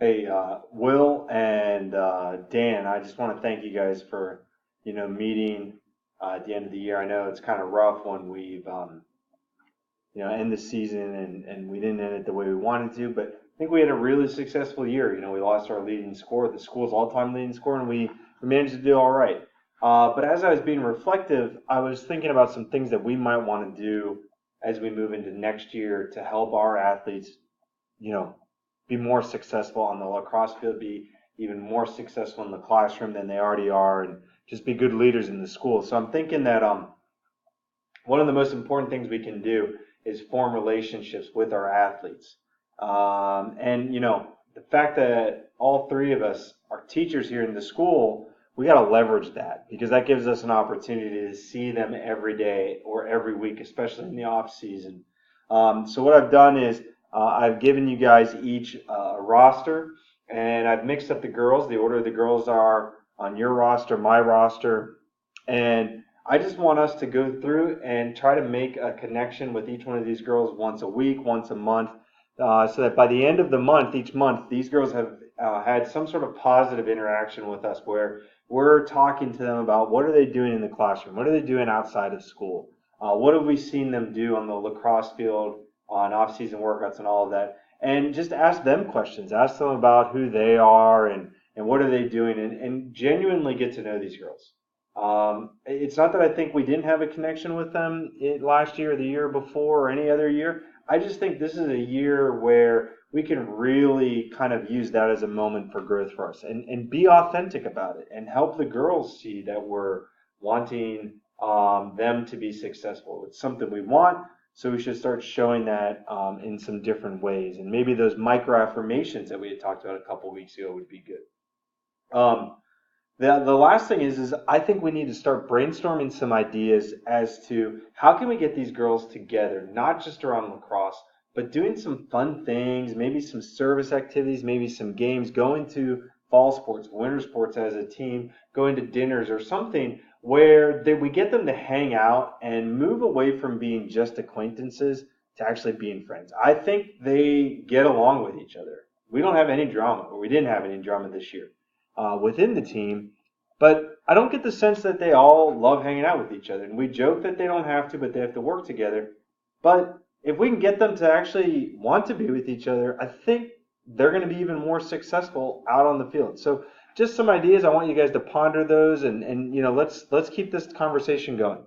Hey, Will and Dan, I just want to thank you guys for, meeting at the end of the year. I know it's kind of rough when we've, end the season and we didn't end it the way we wanted to, but I think we had a really successful year. We lost our leading scorer, the school's all-time leading scorer, and we managed to do all right. But as I was being reflective, I was thinking about some things that we might want to do as we move into next year to help our athletes, you know, be more successful on the lacrosse field, be even more successful in the classroom than they already are, and just be good leaders in the school. So I'm thinking that one of the most important things we can do is form relationships with our athletes. And the fact that all three of us are teachers here in the school, we got to leverage that because that gives us an opportunity to see them every day or every week, especially in the off season. So what I've done is I've given you guys each a roster, and I've mixed up the girls. The order of the girls are on your roster, my roster, and I just want us to go through and try to make a connection with each one of these girls once a week, once a month, so that by the end of the month, each month, these girls have had some sort of positive interaction with us where we're talking to them about what are they doing in the classroom, what are they doing outside of school, what have we seen them do on the lacrosse field, on off-season workouts and all of that, and just ask them questions, ask them about who they are and what are they doing, and genuinely get to know these girls. It's not that I think we didn't have a connection with them last year, or the year before, or any other year. I just think this is a year where we can really kind of use that as a moment for growth for us and be authentic about it and help the girls see that we're wanting them to be successful. It's something we want, so we should start showing that in some different ways. And maybe those micro affirmations that we had talked about a couple weeks ago would be good. The last thing is I think we need to start brainstorming some ideas as to how can we get these girls together, not just around lacrosse, but doing some fun things, maybe some service activities, maybe some games, going to fall sports, winter sports as a team, going to dinners or something where we get them to hang out and move away from being just acquaintances to actually being friends. I think they get along with each other. We don't have any drama, or we didn't have any drama this year within the team. But I don't get the sense that they all love hanging out with each other. And we joke that they don't have to, but they have to work together. But if we can get them to actually want to be with each other, I think they're going to be even more successful out on the field. So just some ideas. I want you guys to ponder those and let's keep this conversation going.